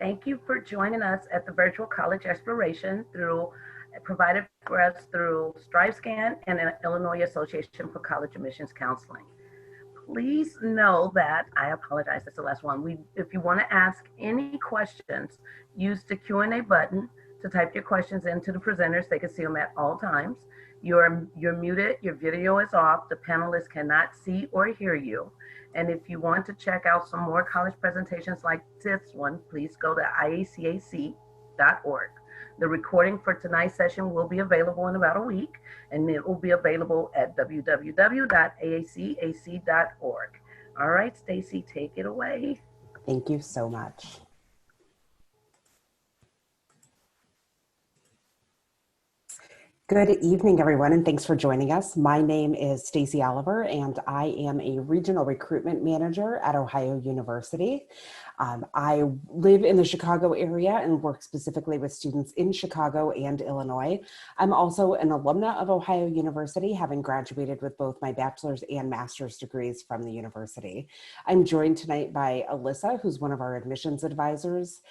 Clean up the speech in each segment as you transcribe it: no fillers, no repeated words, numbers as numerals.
Thank you for joining us at the Virtual College Exploration provided for us through StriveScan and the Illinois Association for College Admissions Counseling. Please know that, I apologize, that's the last one. If you want to ask any questions, use the Q&A button to type your questions into the presenters. They can see them at all times. You're muted, your video is off, the panelists cannot see or hear you. And if you want to check out some more college presentations like this one, please go to IACAC.org. The recording for tonight's session will be available in about a week, and it will be available at www.iacac.org. All right, Stacy, take it away. Thank you so much. Good evening, everyone, and thanks for joining us. My name is Stacy Oliver, and I am a regional recruitment manager at Ohio University. I live in the Chicago area and work specifically with students in Chicago and Illinois. I'm also an alumna of Ohio University, having graduated with both my bachelor's and master's degrees from the university. I'm joined tonight by Alyssa, who's one of our admissions advisors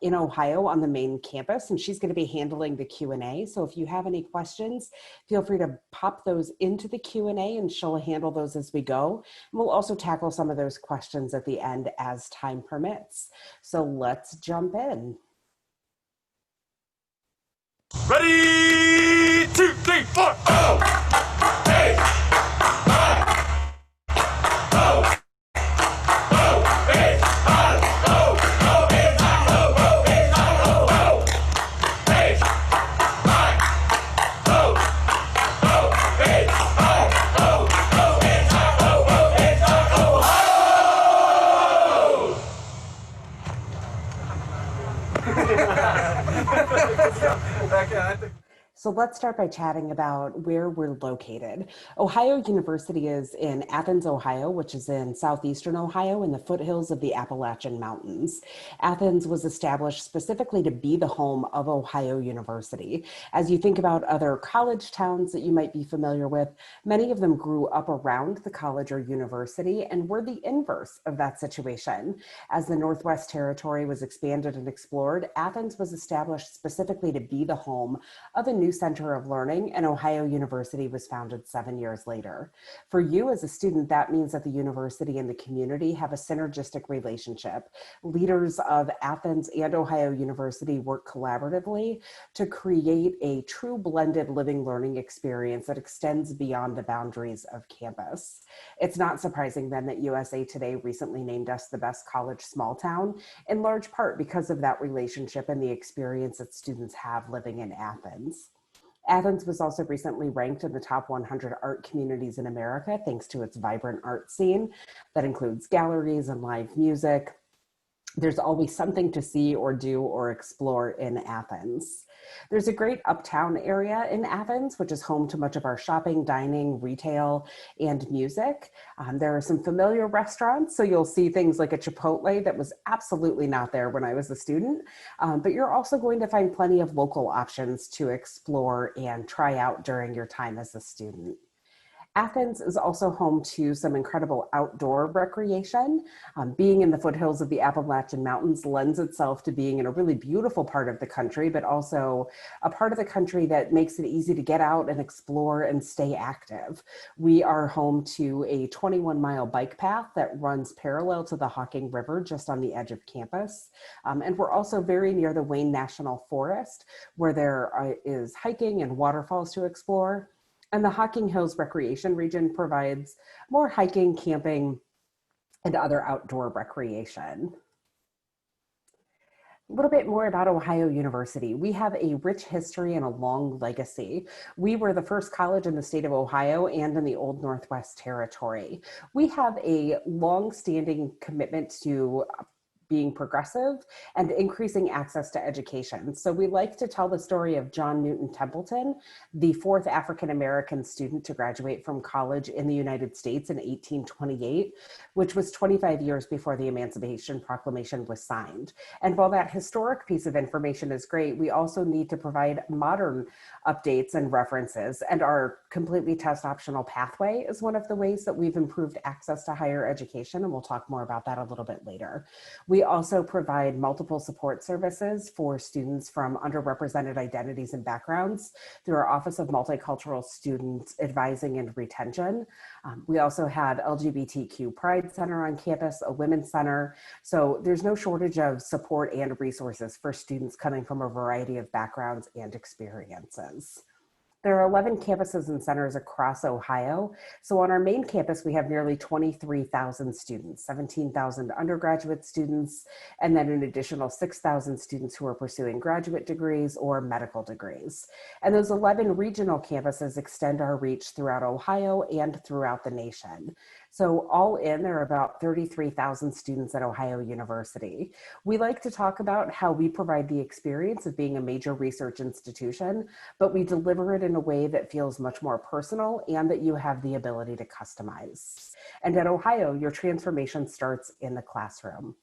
in Ohio on the main campus, and she's going to be handling the Q&A. So if you have any questions, feel free to pop those into the Q&A and she'll handle those as we go. And we'll also tackle some of those questions at the end as time permits. So let's jump in. Ready, 2, 3, 4. Oh! Hey! So let's start by chatting about where we're located. Ohio University is in Athens, Ohio, which is in southeastern Ohio in the foothills of the Appalachian Mountains. Athens was established specifically to be the home of Ohio University. As you think about other college towns that you might be familiar with, many of them grew up around the college or university and were the inverse of that situation. As the Northwest Territory was expanded and explored, Athens was established specifically to be the home of a new center of learning, and Ohio University was founded 7 years later. For you as a student, that means that the university and the community have a synergistic relationship. Leaders of Athens and Ohio University work collaboratively to create a true blended living learning experience that extends beyond the boundaries of campus. It's not surprising then that USA Today recently named us the best college small town, in large part because of that relationship and the experience that students have living in Athens. Athens was also recently ranked in the top 100 art communities in America, thanks to its vibrant art scene that includes galleries and live music. There's always something to see or do or explore in Athens. There's a great uptown area in Athens, which is home to much of our shopping, dining, retail, and music. There are some familiar restaurants, so you'll see things like a Chipotle that was absolutely not there when I was a student, but you're also going to find plenty of local options to explore and try out during your time as a student. Athens is also home to some incredible outdoor recreation. Being in the foothills of the Appalachian Mountains lends itself to being in a really beautiful part of the country, but also a part of the country that makes it easy to get out and explore and stay active. We are home to a 21-mile bike path that runs parallel to the Hocking River just on the edge of campus. And we're also very near the Wayne National Forest, where there is hiking and waterfalls to explore. And the Hocking Hills Recreation Region provides more hiking, camping, and other outdoor recreation. A little bit more about Ohio University. We have a rich history and a long legacy. We were the first college in the state of Ohio and in the Old Northwest Territory. We have a long-standing commitment to being progressive and increasing access to education. So we like to tell the story of John Newton Templeton, the fourth African-American student to graduate from college in the United States in 1828, which was 25 years before the Emancipation Proclamation was signed. And while that historic piece of information is great, we also need to provide modern updates and references, and our completely test optional pathway is one of the ways that we've improved access to higher education, and we'll talk more about that a little bit later. We We also provide multiple support services for students from underrepresented identities and backgrounds through our Office of Multicultural Student Advising and Retention. We also had LGBTQ Pride Center on campus, a Women's Center. So there's no shortage of support and resources for students coming from a variety of backgrounds and experiences. There are 11 campuses and centers across Ohio. So on our main campus, we have nearly 23,000 students, 17,000 undergraduate students, and then an additional 6,000 students who are pursuing graduate degrees or medical degrees. And those 11 regional campuses extend our reach throughout Ohio and throughout the nation. So all in, there are about 33,000 students at Ohio University. We like to talk about how we provide the experience of being a major research institution, but we deliver it in a way that feels much more personal and that you have the ability to customize. And at Ohio, your transformation starts in the classroom.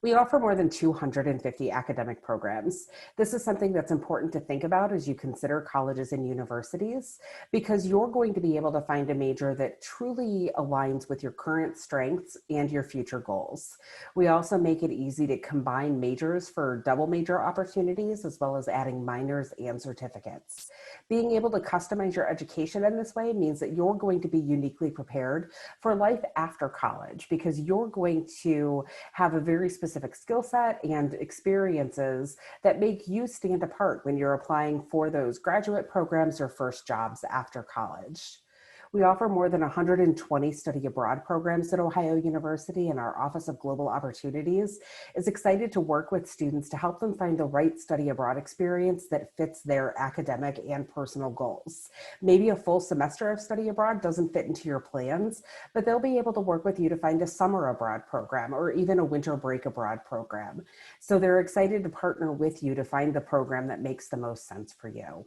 We offer more than 250 academic programs. This is something that's important to think about as you consider colleges and universities, because you're going to be able to find a major that truly aligns with your current strengths and your future goals. We also make it easy to combine majors for double major opportunities, as well as adding minors and certificates. Being able to customize your education in this way means that you're going to be uniquely prepared for life after college, because you're going to have a very specific skill set and experiences that make you stand apart when you're applying for those graduate programs or first jobs after college. We offer more than 120 study abroad programs at Ohio University, and our Office of Global Opportunities is excited to work with students to help them find the right study abroad experience that fits their academic and personal goals. Maybe a full semester of study abroad doesn't fit into your plans, but they'll be able to work with you to find a summer abroad program or even a winter break abroad program. So they're excited to partner with you to find the program that makes the most sense for you.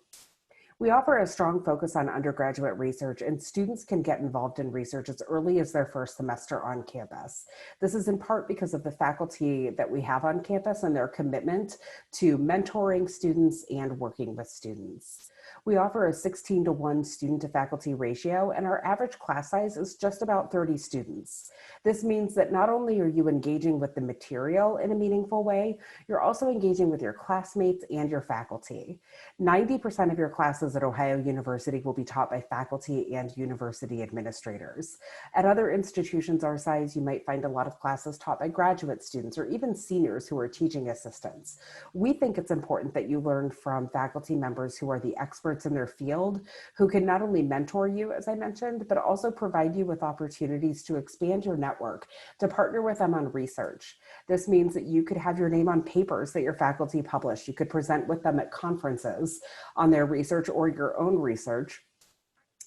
We offer a strong focus on undergraduate research, and students can get involved in research as early as their first semester on campus. This is in part because of the faculty that we have on campus and their commitment to mentoring students and working with students. We offer a 16-to-1 student to faculty ratio, and our average class size is just about 30 students. This means that not only are you engaging with the material in a meaningful way, you're also engaging with your classmates and your faculty. 90% of your classes at Ohio University will be taught by faculty and university administrators. At other institutions our size, you might find a lot of classes taught by graduate students or even seniors who are teaching assistants. We think it's important that you learn from faculty members who are the experts in their field, who can not only mentor you, as I mentioned, but also provide you with opportunities to expand your network, to partner with them on research. This means that you could have your name on papers that your faculty publish. You could present with them at conferences on their research or your own research,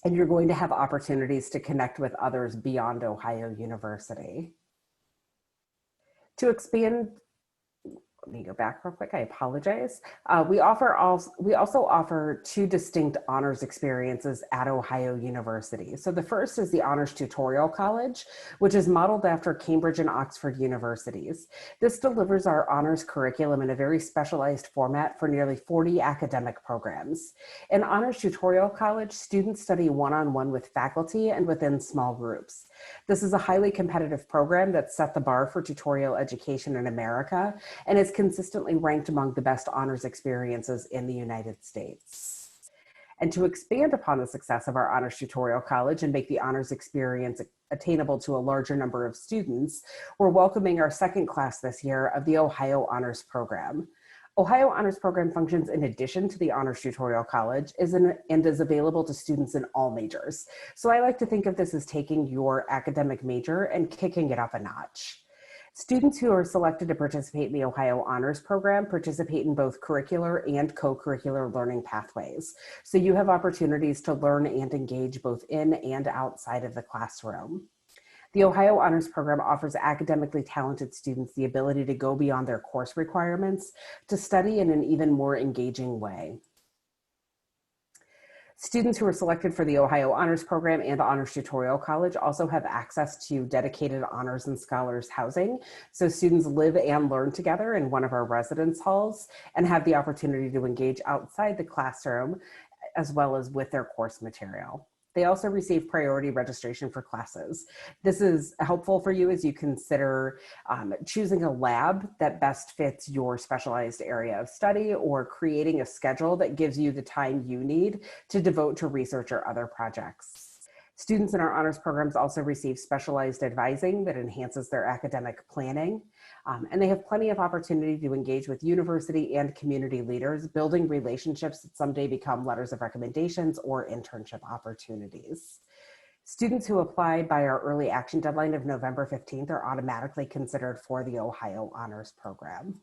and you're going to have opportunities to connect with others beyond Ohio University. To expand, let me go back real quick, I apologize. We also offer two distinct honors experiences at Ohio University. So the first is the Honors Tutorial College, which is modeled after Cambridge and Oxford universities. This delivers our honors curriculum in a very specialized format for nearly 40 academic programs. In Honors Tutorial College, students study one-on-one with faculty and within small groups. This is a highly competitive program that set the bar for tutorial education in America, and is consistently ranked among the best honors experiences in the United States. And to expand upon the success of our Honors Tutorial College and make the honors experience attainable to a larger number of students, we're welcoming our second class this year of the Ohio Honors Program. Ohio Honors Program functions in addition to the Honors Tutorial College and is available to students in all majors. So I like to think of this as taking your academic major and kicking it up a notch. Students who are selected to participate in the Ohio Honors Program participate in both curricular and co-curricular learning pathways. So you have opportunities to learn and engage both in and outside of the classroom. The Ohio Honors Program offers academically talented students the ability to go beyond their course requirements to study in an even more engaging way. Students who are selected for the Ohio Honors Program and Honors Tutorial College also have access to dedicated honors and scholars housing. So students live and learn together in one of our residence halls and have the opportunity to engage outside the classroom as well as with their course material. They also receive priority registration for classes. This is helpful for you as you consider choosing a lab that best fits your specialized area of study, or creating a schedule that gives you the time you need to devote to research or other projects. Students in our honors programs also receive specialized advising that enhances their academic planning. And they have plenty of opportunity to engage with university and community leaders, building relationships that someday become letters of recommendations or internship opportunities. Students who apply by our early action deadline of November 15th are automatically considered for the Ohio Honors Program.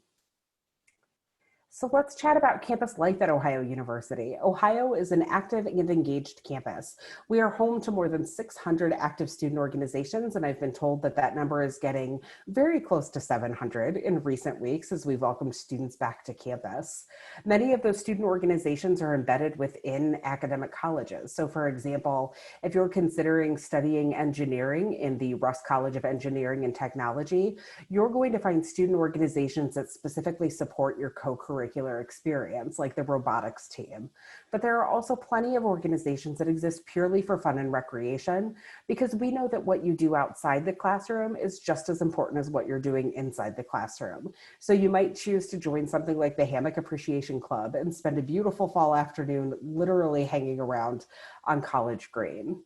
So let's chat about campus life at Ohio University. Ohio is an active and engaged campus. We are home to more than 600 active student organizations, and I've been told that that number is getting very close to 700 in recent weeks as we've welcomed students back to campus. Many of those student organizations are embedded within academic colleges. So for example, if you're considering studying engineering in the Russ College of Engineering and Technology, you're going to find student organizations that specifically support your co-curricular experience, like the robotics team. But there are also plenty of organizations that exist purely for fun and recreation, because we know that what you do outside the classroom is just as important as what you're doing inside the classroom. So you might choose to join something like the Hammock Appreciation Club and spend a beautiful fall afternoon literally hanging around on College Green.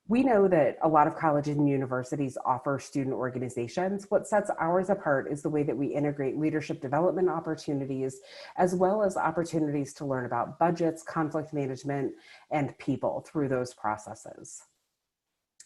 We know that a lot of colleges and universities offer student organizations. What sets ours apart is the way that we integrate leadership development opportunities, as well as opportunities to learn about budgets, conflict management, and people through those processes.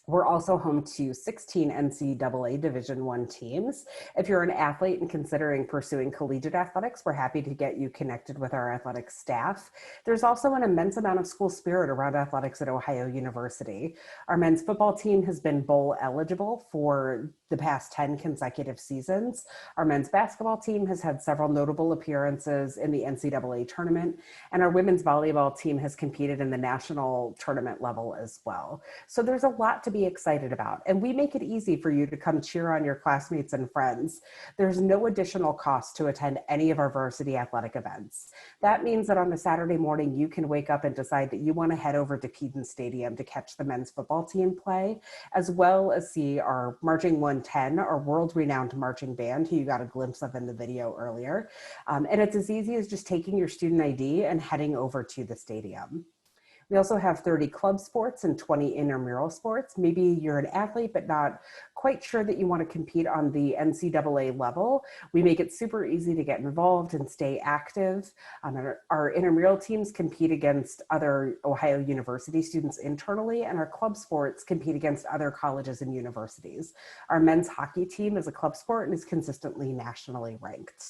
We're also home to 16 NCAA Division I teams. If you're an athlete and considering pursuing collegiate athletics, we're happy to get you connected with our athletic staff. There's also an immense amount of school spirit around athletics at Ohio University. Our men's football team has been bowl eligible for the past 10 consecutive seasons. Our men's basketball team has had several notable appearances in the NCAA tournament, and our women's volleyball team has competed in the national tournament level as well. So there's a lot to be excited about, and we make it easy for you to come cheer on your classmates and friends. There's no additional cost to attend any of our varsity athletic events. That means that on a Saturday morning, you can wake up and decide that you want to head over to Keaton Stadium to catch the men's football team play, as well as see our Marching 110, our world-renowned marching band, who you got a glimpse of in the video earlier. And it's as easy as just taking your student ID and heading over to the stadium. We also have 30 club sports and 20 intramural sports. Maybe you're an athlete, but not quite sure that you want to compete on the NCAA level. We make it super easy to get involved and stay active. Our intramural teams compete against other Ohio University students internally, and our club sports compete against other colleges and universities. Our men's hockey team is a club sport and is consistently nationally ranked.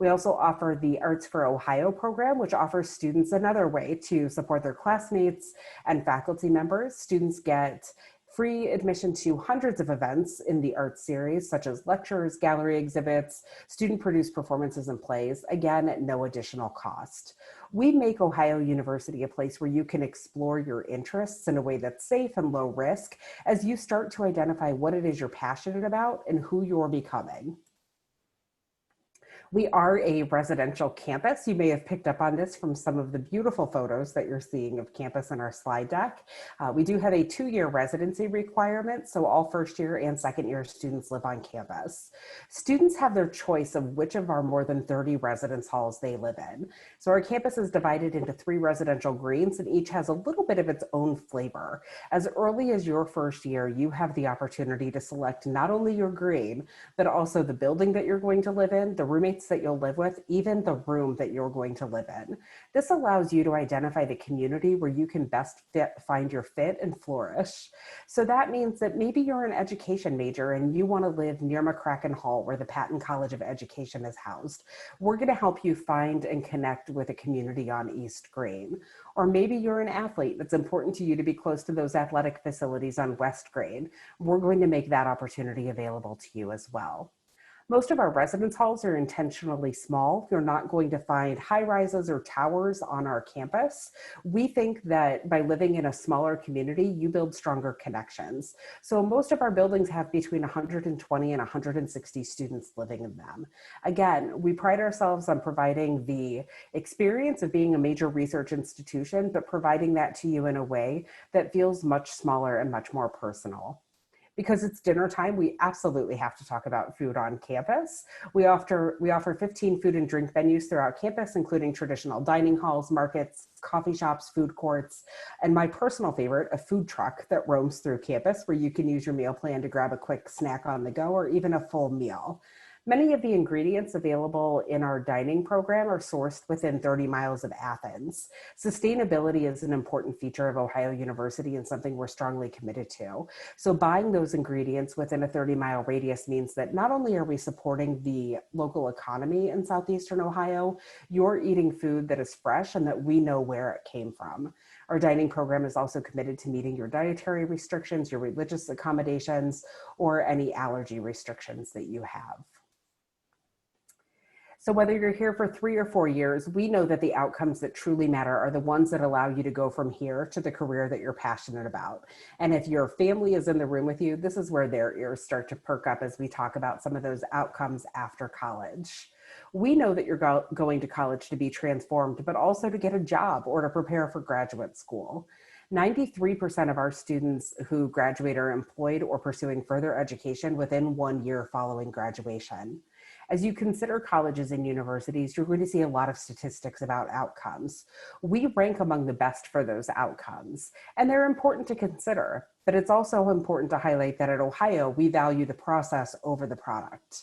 We also offer the Arts for Ohio program, which offers students another way to support their classmates and faculty members. Students get free admission to hundreds of events in the arts series, such as lectures, gallery exhibits, student-produced performances and plays, again, at no additional cost. We make Ohio University a place where you can explore your interests in a way that's safe and low risk as you start to identify what it is you're passionate about and who you're becoming. We are a residential campus. You may have picked up on this from some of the beautiful photos that you're seeing of campus in our slide deck. We do have a 2-year residency requirement, so all first-year and second-year students live on campus. Students have their choice of which of our more than 30 residence halls they live in. So our campus is divided into 3 residential greens, and each has a little bit of its own flavor. As early as your first year, you have the opportunity to select not only your green, but also the building that you're going to live in, the roommates that you'll live with, even the room that you're going to live in. This allows you to identify the community where you can best find your fit and flourish. So that means that maybe you're an education major and you want to live near McCracken Hall, where the Patton College of Education is housed. We're going to help you find and connect with a community on East Green. Or maybe you're an athlete. It's important to you to be close to those athletic facilities on West Green. We're going to make that opportunity available to you as well. Most of our residence halls are intentionally small. You're not going to find high rises or towers on our campus. We think that by living in a smaller community, you build stronger connections. So most of our buildings have between 120 and 160 students living in them. Again, we pride ourselves on providing the experience of being a major research institution, but providing that to you in a way that feels much smaller and much more personal. Because it's dinner time, we absolutely have to talk about food on campus. We offer 15 food and drink venues throughout campus, including traditional dining halls, markets, coffee shops, food courts, and my personal favorite, a food truck that roams through campus where you can use your meal plan to grab a quick snack on the go or even a full meal. Many of the ingredients available in our dining program are sourced within 30 miles of Athens. Sustainability is an important feature of Ohio University and something we're strongly committed to. So buying those ingredients within a 30-mile radius means that not only are we supporting the local economy in southeastern Ohio, you're eating food that is fresh and that we know where it came from. Our dining program is also committed to meeting your dietary restrictions, your religious accommodations, or any allergy restrictions that you have. So whether you're here for 3 or 4 years, we know that the outcomes that truly matter are the ones that allow you to go from here to the career that you're passionate about. And if your family is in the room with you, this is where their ears start to perk up as we talk about some of those outcomes after college. We know that you're going to college to be transformed, but also to get a job or to prepare for graduate school. 93% of our students who graduate are employed or pursuing further education within 1 year following graduation. As you consider colleges and universities, you're going to see a lot of statistics about outcomes. We rank among the best for those outcomes, and they're important to consider, but it's also important to highlight that at Ohio, we value the process over the product.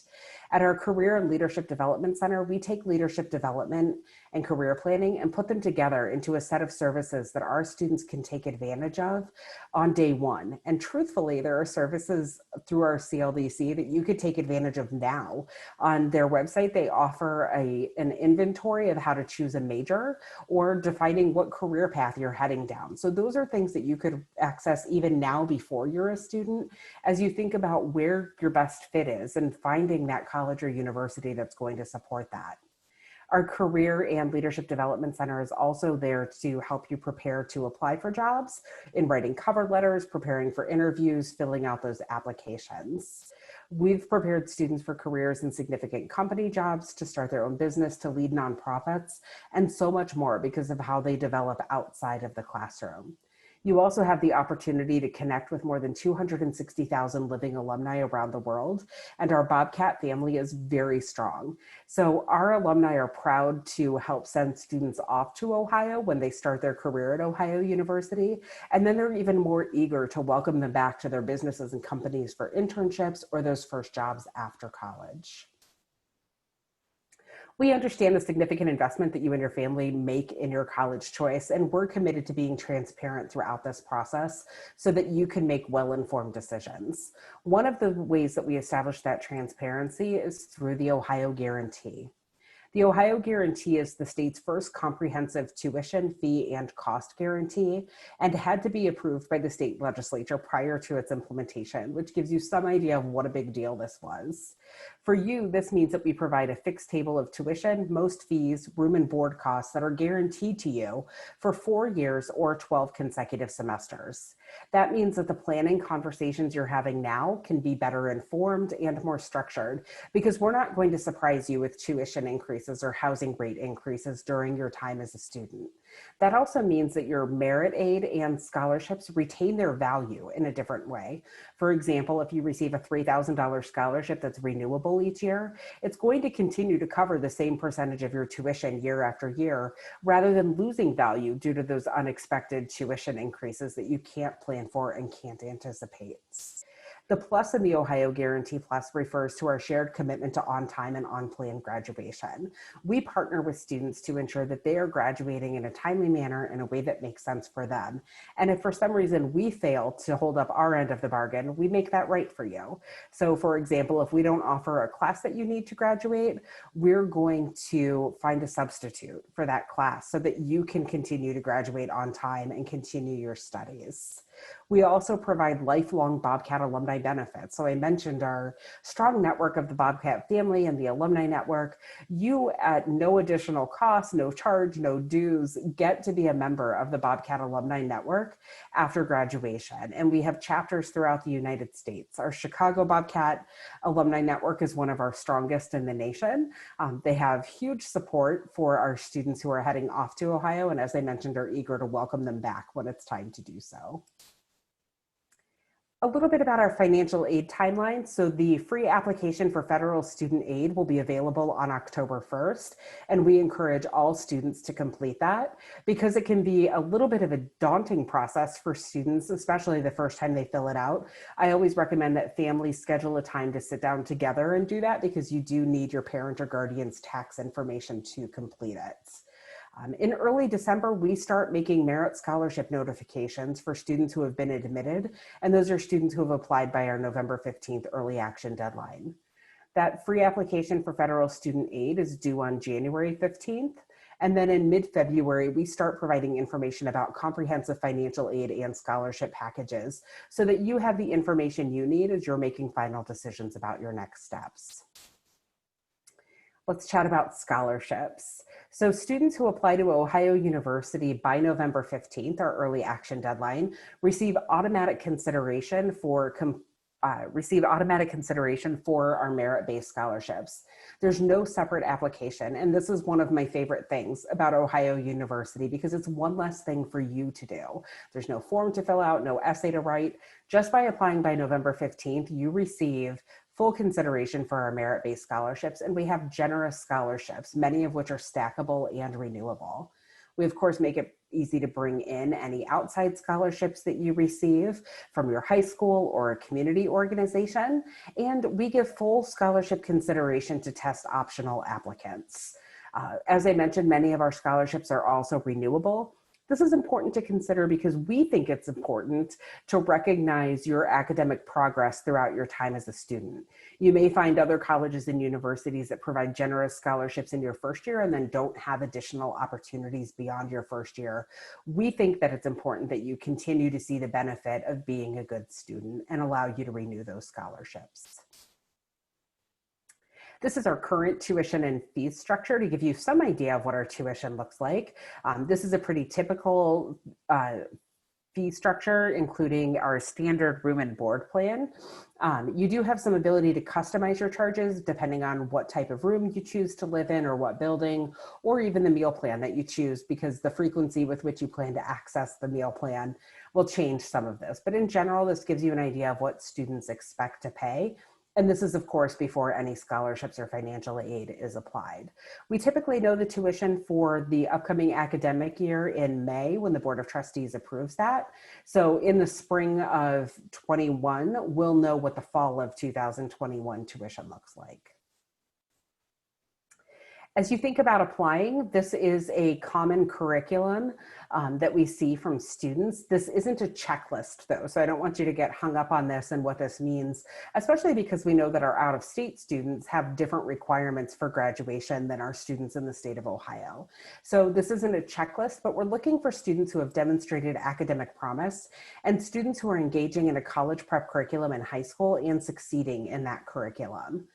At our Career and Leadership Development Center, we take leadership development and career planning and put them together into a set of services that our students can take advantage of on day one. And truthfully, there are services through our CLDC that you could take advantage of now. On their website, they offer an inventory of how to choose a major or defining what career path you're heading down. So those are things that you could access even now before you're a student as you think about where your best fit is and finding that college or university that's going to support that. Our Career and Leadership Development Center is also there to help you prepare to apply for jobs in writing cover letters, preparing for interviews, filling out those applications. We've prepared students for careers in significant company jobs, to start their own business, to lead nonprofits, and so much more because of how they develop outside of the classroom. You also have the opportunity to connect with more than 260,000 living alumni around the world, and our Bobcat family is very strong. So our alumni are proud to help send students off to Ohio when they start their career at Ohio University, and then they're even more eager to welcome them back to their businesses and companies for internships or those first jobs after college. We understand the significant investment that you and your family make in your college choice, and we're committed to being transparent throughout this process so that you can make well-informed decisions. One of the ways that we establish that transparency is through the Ohio Guarantee. The Ohio Guarantee is the state's first comprehensive tuition, fee, and cost guarantee, and had to be approved by the state legislature prior to its implementation, which gives you some idea of what a big deal this was. For you, this means that we provide a fixed table of tuition, most fees, room and board costs that are guaranteed to you for 4 years or 12 consecutive semesters. That means that the planning conversations you're having now can be better informed and more structured, because we're not going to surprise you with tuition increases or housing rate increases during your time as a student. That also means that your merit aid and scholarships retain their value in a different way. For example, if you receive a $3,000 scholarship that's renewable each year, it's going to continue to cover the same percentage of your tuition year after year, rather than losing value due to those unexpected tuition increases that you can't plan for and can't anticipate. The plus in the Ohio Guarantee Plus refers to our shared commitment to on-time and on-plan graduation. We partner with students to ensure that they are graduating in a timely manner in a way that makes sense for them. And if for some reason we fail to hold up our end of the bargain, we make that right for you. So for example, if we don't offer a class that you need to graduate, we're going to find a substitute for that class so that you can continue to graduate on time and continue your studies. We also provide lifelong Bobcat alumni benefits. So I mentioned our strong network of the Bobcat family and the alumni network. You, at no additional cost, no charge, no dues, get to be a member of the Bobcat alumni network after graduation. And we have chapters throughout the United States. Our Chicago Bobcat alumni network is one of our strongest in the nation. They have huge support for our students who are heading off to Ohio, and as I mentioned, are eager to welcome them back when it's time to do so. A little bit about our financial aid timeline. So the free application for federal student aid will be available on October 1st, and we encourage all students to complete that because it can be a little bit of a daunting process for students, especially the first time they fill it out. I always recommend that families schedule a time to sit down together and do that because you do need your parent or guardian's tax information to complete it. In early December, we start making merit scholarship notifications for students who have been admitted, and those are students who have applied by our November 15th early action deadline. That free application for federal student aid is due on January 15th, and then in mid-February, we start providing information about comprehensive financial aid and scholarship packages so that you have the information you need as you're making final decisions about your next steps. Let's chat about scholarships. So students who apply to Ohio University by November 15th, our early action deadline, receive automatic consideration for our merit-based scholarships. There's no separate application, and this is one of my favorite things about Ohio University because it's one less thing for you to do. There's no form to fill out, no essay to write. Just by applying by November 15th, you receive full consideration for our merit-based scholarships, and we have generous scholarships, many of which are stackable and renewable. We, of course, make it easy to bring in any outside scholarships that you receive from your high school or a community organization, and we give full scholarship consideration to test optional applicants. As I mentioned, many of our scholarships are also renewable. This is important to consider because we think it's important to recognize your academic progress throughout your time as a student. You may find other colleges and universities that provide generous scholarships in your first year and then don't have additional opportunities beyond your first year. We think that it's important that you continue to see the benefit of being a good student and allow you to renew those scholarships. This is our current tuition and fees structure to give you some idea of what our tuition looks like. This is a pretty typical fee structure, including our standard room and board plan. You do have some ability to customize your charges depending on what type of room you choose to live in or what building, or even the meal plan that you choose, because the frequency with which you plan to access the meal plan will change some of this. But in general, this gives you an idea of what students expect to pay. And this is, of course, before any scholarships or financial aid is applied. We typically know the tuition for the upcoming academic year in May when the Board of Trustees approves that. So in the spring of 21, we'll know what the fall of 2021 tuition looks like. As you think about applying, this is a common curriculum that we see from students. This isn't a checklist though, so I don't want you to get hung up on this and what this means, especially because we know that our out-of-state students have different requirements for graduation than our students in the state of Ohio. So this isn't a checklist, but we're looking for students who have demonstrated academic promise and students who are engaging in a college prep curriculum in high school and succeeding in that curriculum.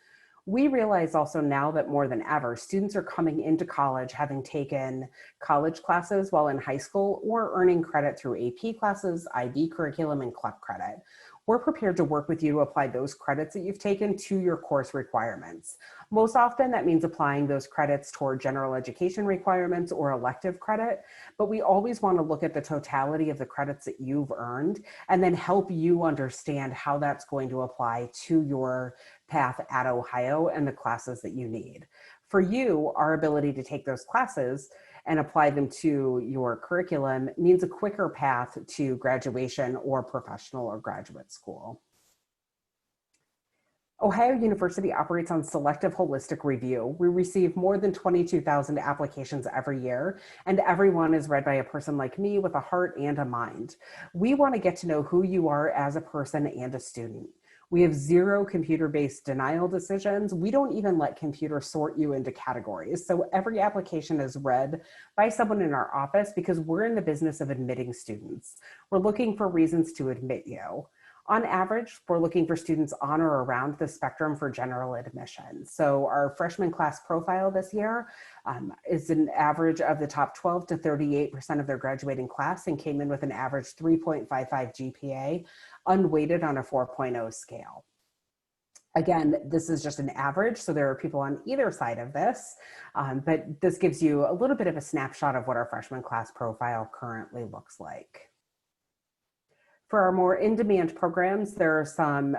We realize also now that more than ever, students are coming into college having taken college classes while in high school or earning credit through AP classes, IB curriculum, and CLEP credit. We're prepared to work with you to apply those credits that you've taken to your course requirements. Most often that means applying those credits toward general education requirements or elective credit, but we always want to look at the totality of the credits that you've earned and then help you understand how that's going to apply to your path at Ohio and the classes that you need. For you, our ability to take those classes and apply them to your curriculum means a quicker path to graduation or professional or graduate school. Ohio University operates on selective holistic review. We receive more than 22,000 applications every year, and everyone is read by a person like me with a heart and a mind. We want to get to know who you are as a person and a student. We have 0 computer-based denial decisions. We don't even let computers sort you into categories. So every application is read by someone in our office because we're in the business of admitting students. We're looking for reasons to admit you. On average, we're looking for students on or around the spectrum for general admission. So our freshman class profile this year is an average of the top 12 to 38% of their graduating class and came in with an average 3.55 GPA, unweighted on a 4.0 scale. Again, this is just an average, so there are people on either side of this, but this gives you a little bit of a snapshot of what our freshman class profile currently looks like. For our more in-demand programs, there are some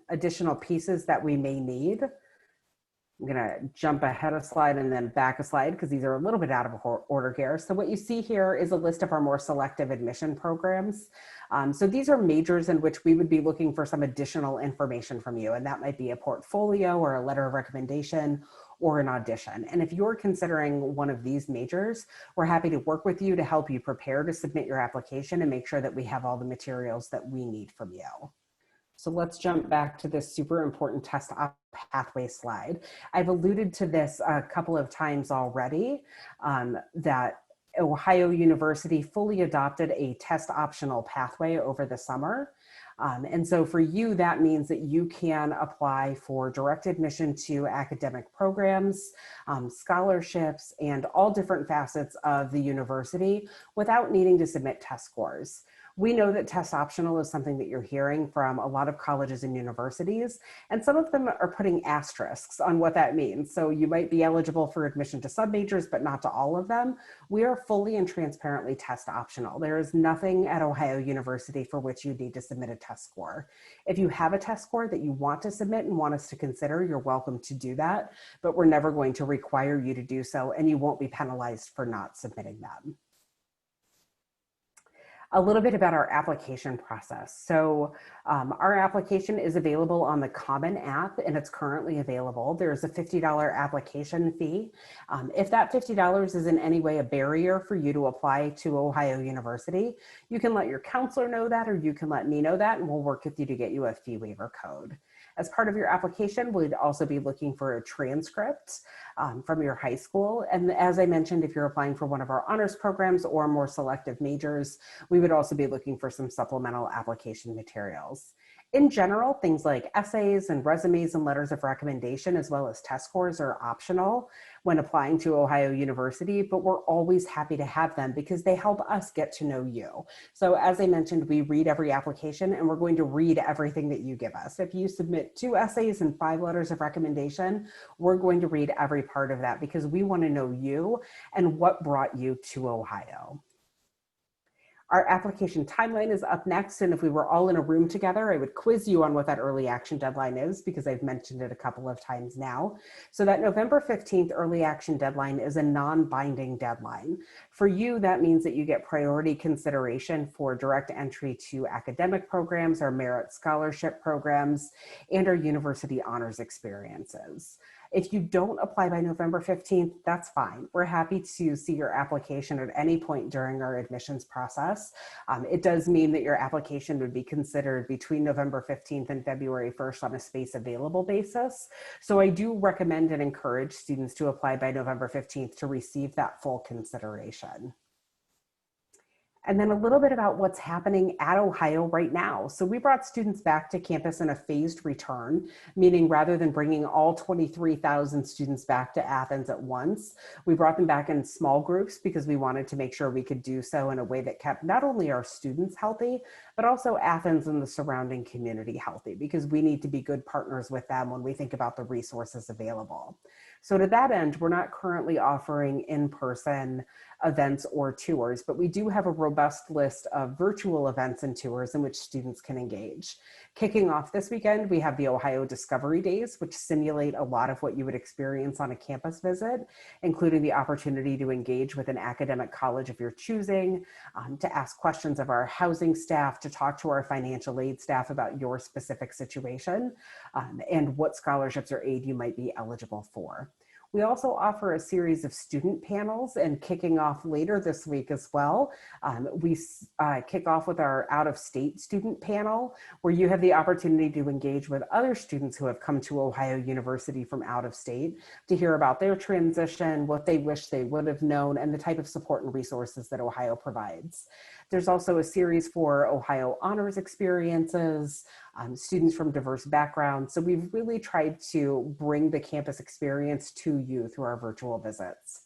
additional pieces that we may need. I'm gonna jump ahead a slide and then back a slide because these are a little bit out of order here. So what you see here is a list of our more selective admission programs. So these are majors in which we would be looking for some additional information from you, and that might be a portfolio or a letter of recommendation or an audition. And if you're considering one of these majors, we're happy to work with you to help you prepare to submit your application and make sure that we have all the materials that we need from you. So let's jump back to this super important test pathway slide. I've alluded to this a couple of times already, that Ohio University fully adopted a test optional pathway over the summer. And so for you, that means that you can apply for direct admission to academic programs, scholarships, and all different facets of the university without needing to submit test scores. We know that test optional is something that you're hearing from a lot of colleges and universities, and some of them are putting asterisks on what that means. So you might be eligible for admission to submajors, but not to all of them. We are fully and transparently test optional. There is nothing at Ohio University for which you need to submit a test score. If you have a test score that you want to submit and want us to consider, you're welcome to do that, but we're never going to require you to do so, and you won't be penalized for not submitting them. A little bit about our application process. So our application is available on the Common app, and it's currently available. There's a $50 application fee. If that $50 is in any way a barrier for you to apply to Ohio University, you can let your counselor know that, or you can let me know that, and we'll work with you to get you a fee waiver code. As part of your application, we'd also be looking for a transcript from your high school. And as I mentioned, if you're applying for one of our honors programs or more selective majors, we would also be looking for some supplemental application materials. In general, things like essays and resumes and letters of recommendation, as well as test scores, are optional when applying to Ohio University, but we're always happy to have them because they help us get to know you. So as I mentioned, we read every application and we're going to read everything that you give us. If you submit 2 essays and 5 letters of recommendation, we're going to read every part of that because we want to know you and what brought you to Ohio. Our application timeline is up next, and if we were all in a room together, I would quiz you on what that early action deadline is because I've mentioned it a couple of times now. So that November 15th early action deadline is a non-binding deadline. For you, that means that you get priority consideration for direct entry to academic programs, our merit scholarship programs, and our university honors experiences. If you don't apply by November 15th, that's fine. We're happy to see your application at any point during our admissions process. It does mean that your application would be considered between November 15th and February 1st on a space available basis. So I do recommend and encourage students to apply by November 15th to receive that full consideration. And then a little bit about what's happening at Ohio right now. So we brought students back to campus in a phased return, meaning rather than bringing all 23,000 students back to Athens at once, we brought them back in small groups because we wanted to make sure we could do so in a way that kept not only our students healthy, but also Athens and the surrounding community healthy, because we need to be good partners with them when we think about the resources available. So to that end, we're not currently offering in-person events or tours, but we do have a robust list of virtual events and tours in which students can engage. Kicking off this weekend, we have the Ohio Discovery Days, which simulate a lot of what you would experience on a campus visit, including the opportunity to engage with an academic college of your choosing, to ask questions of our housing staff, to talk to our financial aid staff about your specific situation, and what scholarships or aid you might be eligible for. We also offer a series of student panels, and kicking off later this week as well, we kick off with our out-of-state student panel, where you have the opportunity to engage with other students who have come to Ohio University from out of state to hear about their transition, what they wish they would have known, and the type of support and resources that Ohio provides. There's also a series for Ohio honors experiences, students from diverse backgrounds. So we've really tried to bring the campus experience to you through our virtual visits.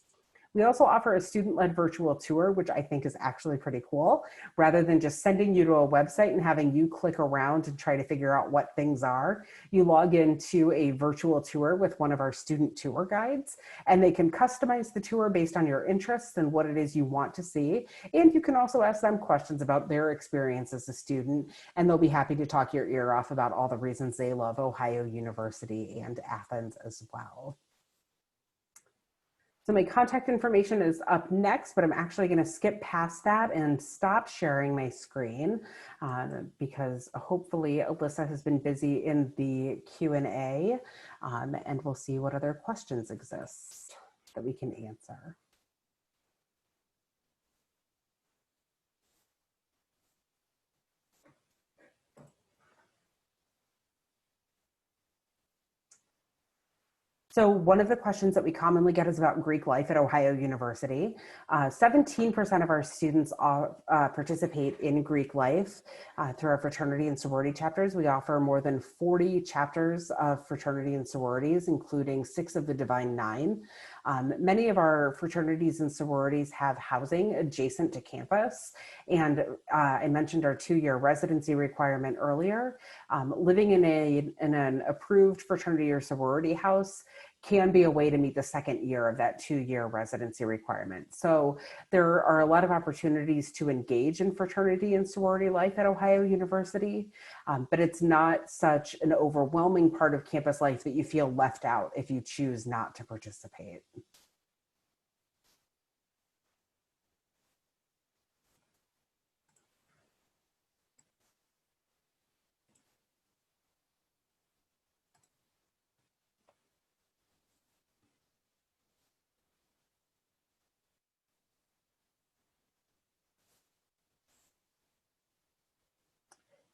We also offer a student-led virtual tour, which I think is actually pretty cool. Rather than just sending you to a website and having you click around and try to figure out what things are, you log into a virtual tour with one of our student tour guides, and they can customize the tour based on your interests and what it is you want to see. And you can also ask them questions about their experience as a student, and they'll be happy to talk your ear off about all the reasons they love Ohio University and Athens as well. So my contact information is up next, but I'm actually going to skip past that and stop sharing my screen because hopefully Alyssa has been busy in the Q&A, and we'll see what other questions exist that we can answer. So one of the questions that we commonly get is about Greek life at Ohio University. 17% of our students participate in Greek life through our fraternity and sorority chapters. We offer more than 40 chapters of fraternity and sororities, including 6 of the Divine Nine. Many of our fraternities and sororities have housing adjacent to campus. And I mentioned our 2-year residency requirement earlier. Living in an approved fraternity or sorority house can be a way to meet the second year of that 2-year residency requirement. So there are a lot of opportunities to engage in fraternity and sorority life at Ohio University, but it's not such an overwhelming part of campus life that you feel left out if you choose not to participate.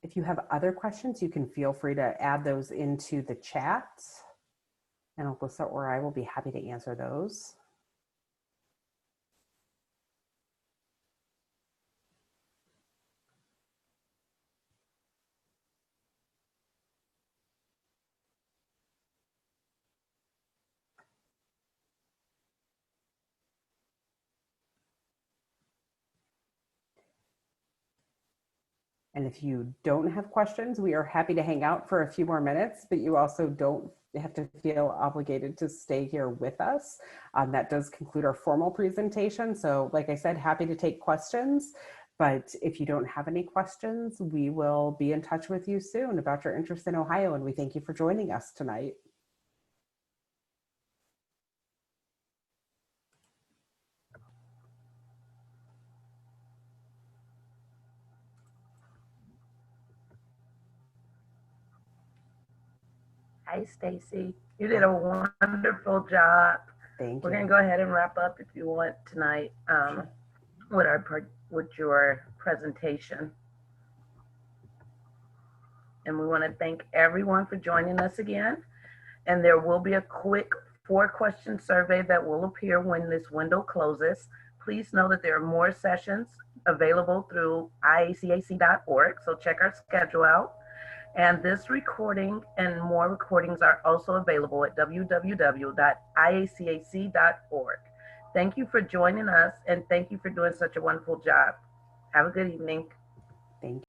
If you have other questions, you can feel free to add those into the chat, and Alyssa or I will be happy to answer those. And if you don't have questions, we are happy to hang out for a few more minutes, but you also don't have to feel obligated to stay here with us. That does conclude our formal presentation. So like I said, happy to take questions, but if you don't have any questions, we will be in touch with you soon about your interest in Ohio, and we thank you for joining us tonight. Hi, Stacy. You did a wonderful job. Thank We're you. going to go ahead and wrap up if you want tonight with your presentation. And we want to thank everyone for joining us again. And there will be a quick 4-question survey that will appear when this window closes. Please know that there are more sessions available through IACAC.org, so check our schedule out. And this recording and more recordings are also available at www.iacac.org. Thank you for joining us, and thank you for doing such a wonderful job. Have a good evening. Thank you.